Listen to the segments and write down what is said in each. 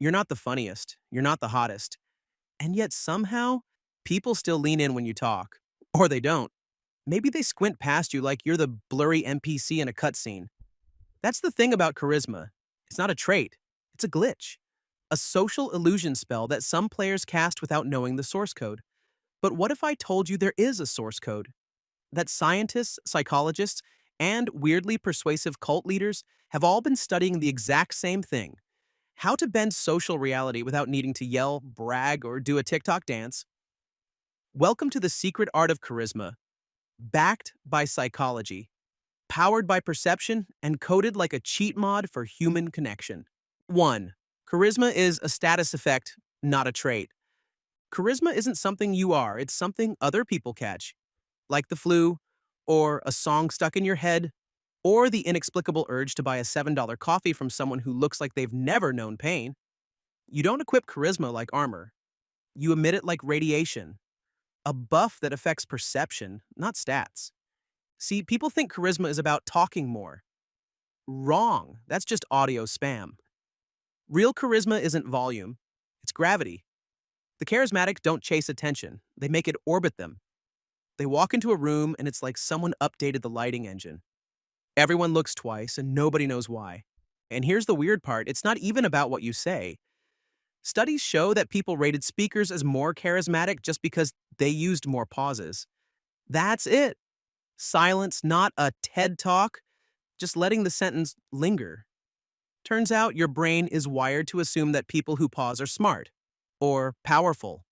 You're not the funniest, you're not the hottest, and yet somehow, people still lean in when you talk. Or they don't. Maybe they squint past you like you're the blurry NPC in a cutscene. That's the thing about charisma. It's not a trait, it's a glitch. A social illusion spell that some players cast without knowing the source code. But what if I told you there is a source code? That scientists, psychologists, and weirdly persuasive cult leaders have all been studying the exact same thing: how to bend social reality without needing to yell, brag, or do a TikTok dance. Welcome to the secret art of charisma, backed by psychology, powered by perception, and coded like a cheat mod for human connection. 1. Charisma is a status effect, not a trait. Charisma isn't something you are, it's something other people catch, like the flu, or a song stuck in your head, or the inexplicable urge to buy a $7 coffee from someone who looks like they've never known pain. You don't equip charisma like armor. You emit it like radiation, a buff that affects perception, not stats. See, people think charisma is about talking more. Wrong. That's just audio spam. Real charisma isn't volume, it's gravity. The charismatic don't chase attention, they make it orbit them. They walk into a room and it's like someone updated the lighting engine. Everyone looks twice and nobody knows why. And here's the weird part: it's not even about what you say. Studies show that people rated speakers as more charismatic just because they used more pauses. That's it. Silence, not a TED talk, just letting the sentence linger. Turns out your brain is wired to assume that people who pause are smart, or powerful,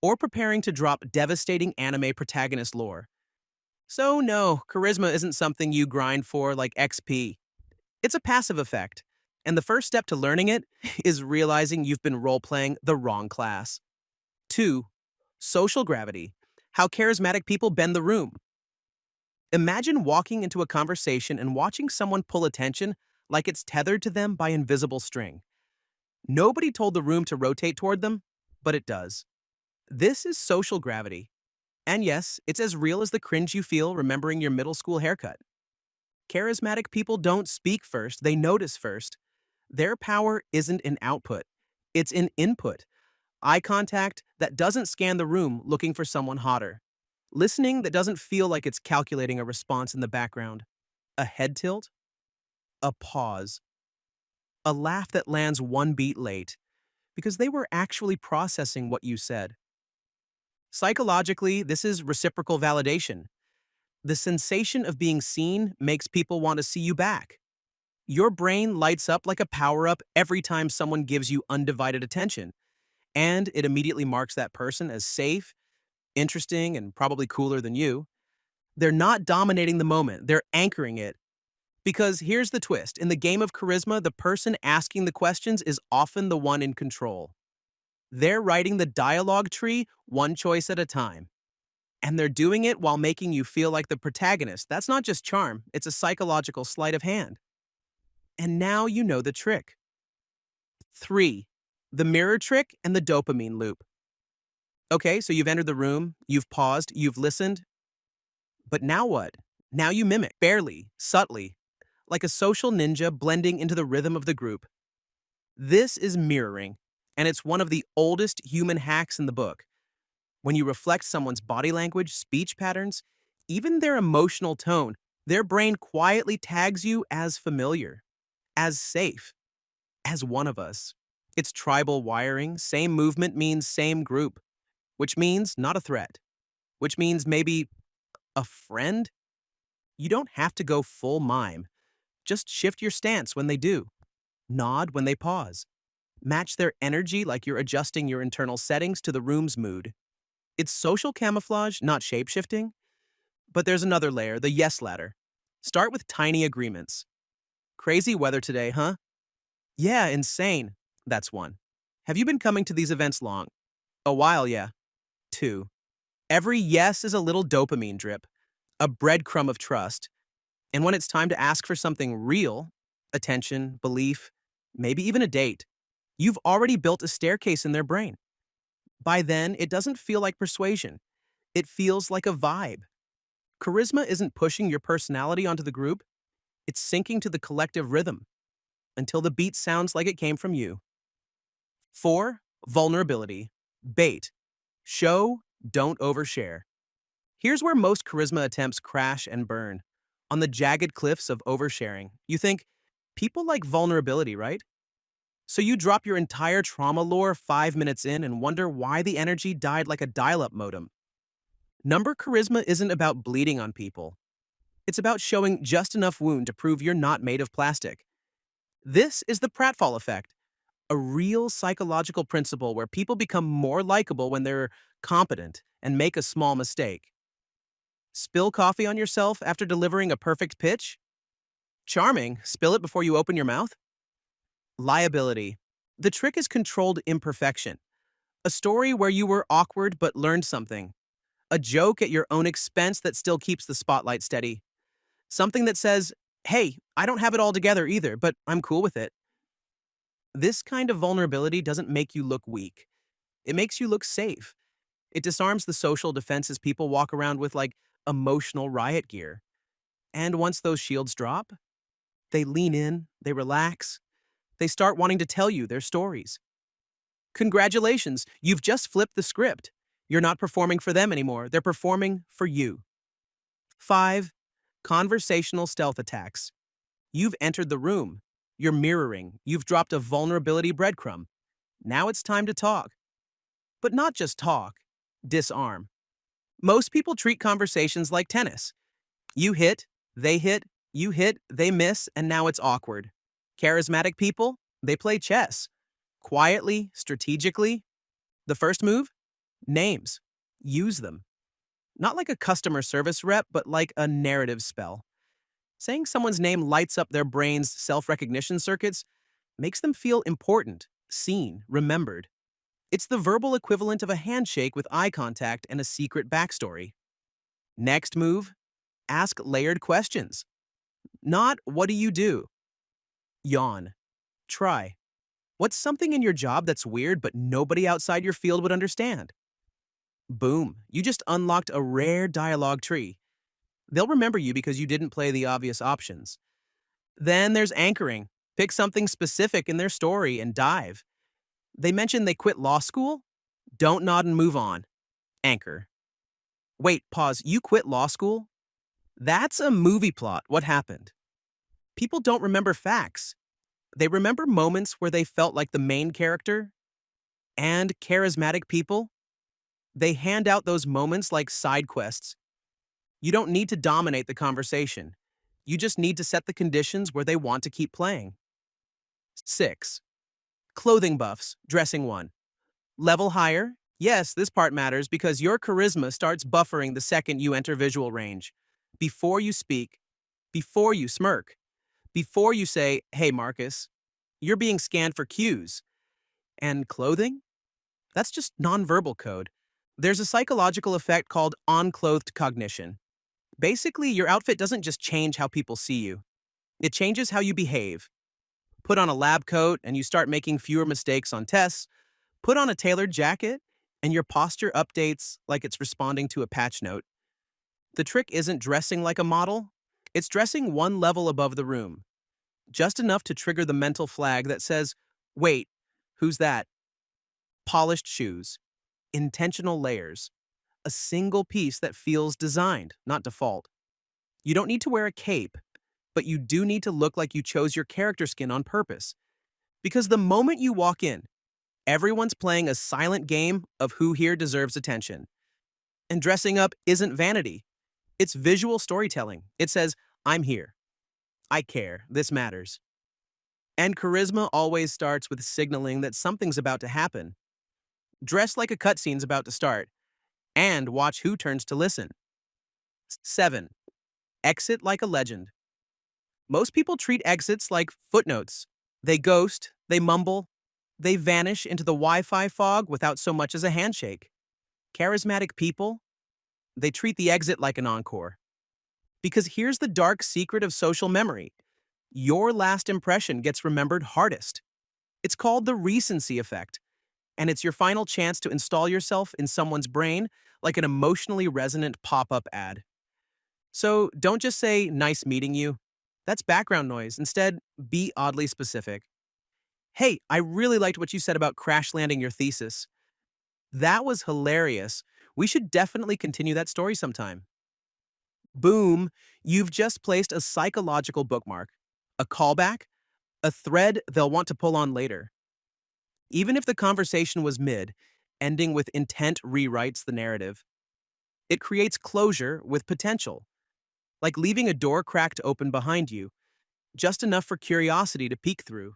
or preparing to drop devastating anime protagonist lore. So, no, charisma isn't something you grind for like XP. It's a passive effect, and the first step to learning it is realizing you've been role playing the wrong class. 2. Social gravity: how charismatic people bend the room. Imagine walking into a conversation and watching someone pull attention like it's tethered to them by invisible string. Nobody told the room to rotate toward them, but it does. This is social gravity. And yes, it's as real as the cringe you feel remembering your middle school haircut. Charismatic people don't speak first, they notice first. Their power isn't in output, it's in input. Eye contact that doesn't scan the room looking for someone hotter. Listening that doesn't feel like it's calculating a response in the background. A head tilt, a pause, a laugh that lands one beat late because they were actually processing what you said. Psychologically, this is reciprocal validation. The sensation of being seen makes people want to see you back. Your brain lights up like a power up every time someone gives you undivided attention, and it immediately marks that person as safe, interesting, and probably cooler than you. They're not dominating the moment, they're anchoring it. Because here's the twist: in the game of charisma, the person asking the questions is often the one in control. They're writing the dialogue tree one choice at a time. And they're doing it while making you feel like the protagonist. That's not just charm, it's a psychological sleight of hand. And now you know the trick. 3. The mirror trick and the dopamine loop. Okay, so you've entered the room, you've paused, you've listened. But now what? Now you mimic, barely, subtly, like a social ninja blending into the rhythm of the group. This is mirroring, and it's one of the oldest human hacks in the book. When you reflect someone's body language, speech patterns, even their emotional tone, their brain quietly tags you as familiar, as safe, as one of us. It's tribal wiring. Same movement means same group, which means not a threat, which means maybe a friend. You don't have to go full mime. Just shift your stance when they do. Nod when they pause. Match their energy like you're adjusting your internal settings to the room's mood. It's social camouflage, not shapeshifting. But there's another layer, the yes ladder. Start with tiny agreements. Crazy weather today, huh? Yeah, insane. That's one. Have you been coming to these events long? A while, yeah. 2. Every yes is a little dopamine drip, a breadcrumb of trust. And when it's time to ask for something real, attention, belief, maybe even a date, you've already built a staircase in their brain. By then, it doesn't feel like persuasion. It feels like a vibe. Charisma isn't pushing your personality onto the group, it's syncing to the collective rhythm until the beat sounds like it came from you. 4. Vulnerability. Bait. Show, don't overshare. Here's where most charisma attempts crash and burn. On the jagged cliffs of oversharing. You think, people like vulnerability, right? So you drop your entire trauma lore 5 minutes in and wonder why the energy died like a dial-up modem. Number charisma isn't about bleeding on people. It's about showing just enough wound to prove you're not made of plastic. This is the pratfall effect, a real psychological principle where people become more likable when they're competent and make a small mistake. Spill coffee on yourself after delivering a perfect pitch? Charming. Spill it before you open your mouth? Liability. The trick is controlled imperfection. A story where you were awkward but learned something. A joke at your own expense that still keeps the spotlight steady. Something that says, hey, I don't have it all together either, but I'm cool with it. This kind of vulnerability doesn't make you look weak. It makes you look safe. It disarms the social defenses people walk around with like emotional riot gear. And once those shields drop, they lean in, they relax, they start wanting to tell you their stories. Congratulations, you've just flipped the script. You're not performing for them anymore, they're performing for you. 5. Conversational stealth attacks. You've entered the room. You're mirroring. You've dropped a vulnerability breadcrumb. Now it's time to talk. But not just talk, disarm. Most people treat conversations like tennis. You hit, you hit, they miss, and now it's awkward. Charismatic people, they play chess. Quietly, strategically. The first move? Names. Use them. Not like a customer service rep, but like a narrative spell. Saying someone's name lights up their brain's self-recognition circuits makes them feel important, seen, remembered. It's the verbal equivalent of a handshake with eye contact and a secret backstory. Next move, ask layered questions. Not, what do you do? Yawn. Try. What's something in your job that's weird but nobody outside your field would understand? Boom, you just unlocked a rare dialogue tree. They'll remember you because you didn't play the obvious options. Then there's anchoring. Pick something specific in their story and dive. They mention they quit law school? Don't nod and move on. Anchor. Wait, pause. You quit law school? That's a movie plot. What happened? People don't remember facts. They remember moments where they felt like the main character. And charismatic people, they hand out those moments like side quests. You don't need to dominate the conversation. You just need to set the conditions where they want to keep playing. 6. Clothing buffs, dressing 1. Level higher? Yes, this part matters because your charisma starts buffering the second you enter visual range. Before you speak, before you smirk, before you say, hey Marcus, you're being scanned for cues. And clothing? That's just nonverbal code. There's a psychological effect called on-clothed cognition. Basically, your outfit doesn't just change how people see you. It changes how you behave. Put on a lab coat and you start making fewer mistakes on tests. Put on a tailored jacket and your posture updates like it's responding to a patch note. The trick isn't dressing like a model. It's dressing one level above the room. Just enough to trigger the mental flag that says, wait, who's that? Polished shoes. Intentional layers. A single piece that feels designed, not default. You don't need to wear a cape, but you do need to look like you chose your character skin on purpose. Because the moment you walk in, everyone's playing a silent game of who here deserves attention. And dressing up isn't vanity. It's visual storytelling. It says, I'm here. I care. This matters. And charisma always starts with signaling that something's about to happen. Dress like a cutscene's about to start. And watch who turns to listen. 7. Exit like a legend. Most people treat exits like footnotes. They ghost, they mumble, they vanish into the Wi-Fi fog without so much as a handshake. Charismatic people, they treat the exit like an encore. Because here's the dark secret of social memory. Your last impression gets remembered hardest. It's called the recency effect, and it's your final chance to install yourself in someone's brain like an emotionally resonant pop-up ad. So don't just say, nice meeting you. That's background noise. Instead, be oddly specific. Hey, I really liked what you said about crash landing your thesis. That was hilarious. We should definitely continue that story sometime. Boom, you've just placed a psychological bookmark, a callback, a thread they'll want to pull on later. Even if the conversation was mid, ending with intent rewrites the narrative. It creates closure with potential, like leaving a door cracked open behind you, just enough for curiosity to peek through.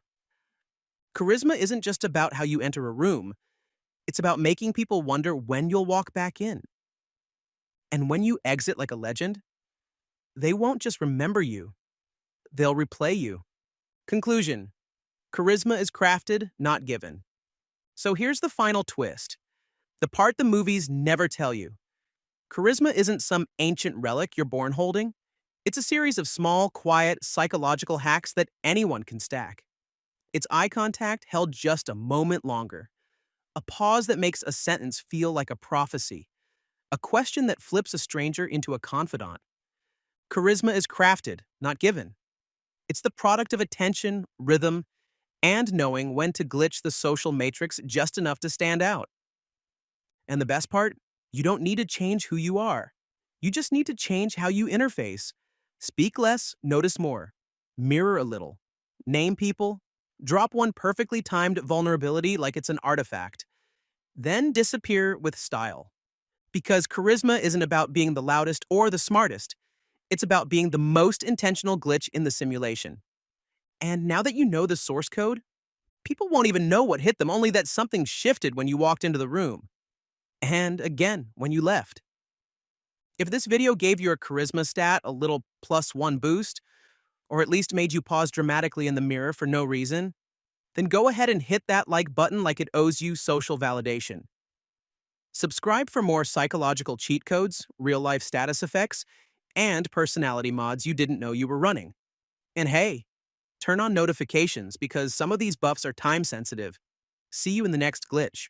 Charisma isn't just about how you enter a room, it's about making people wonder when you'll walk back in. And when you exit like a legend, they won't just remember you, they'll replay you. Conclusion: charisma is crafted, not given. So here's the final twist, the part the movies never tell you. Charisma isn't some ancient relic you're born holding. It's a series of small, quiet, psychological hacks that anyone can stack. It's eye contact held just a moment longer, a pause that makes a sentence feel like a prophecy, a question that flips a stranger into a confidant. Charisma is crafted, not given. It's the product of attention, rhythm, and knowing when to glitch the social matrix just enough to stand out. And the best part? You don't need to change who you are. You just need to change how you interface. Speak less, notice more. Mirror a little. Name people. Drop one perfectly timed vulnerability like it's an artifact. Then disappear with style. Because charisma isn't about being the loudest or the smartest. It's about being the most intentional glitch in the simulation. And now that you know the source code, people won't even know what hit them, only that something shifted when you walked into the room. And again, when you left. If this video gave your charisma stat a little +1 boost, or at least made you pause dramatically in the mirror for no reason, then go ahead and hit that like button like it owes you social validation. Subscribe for more psychological cheat codes, real-life status effects, and personality mods you didn't know you were running. And hey, turn on notifications because some of these buffs are time sensitive. See you in the next glitch.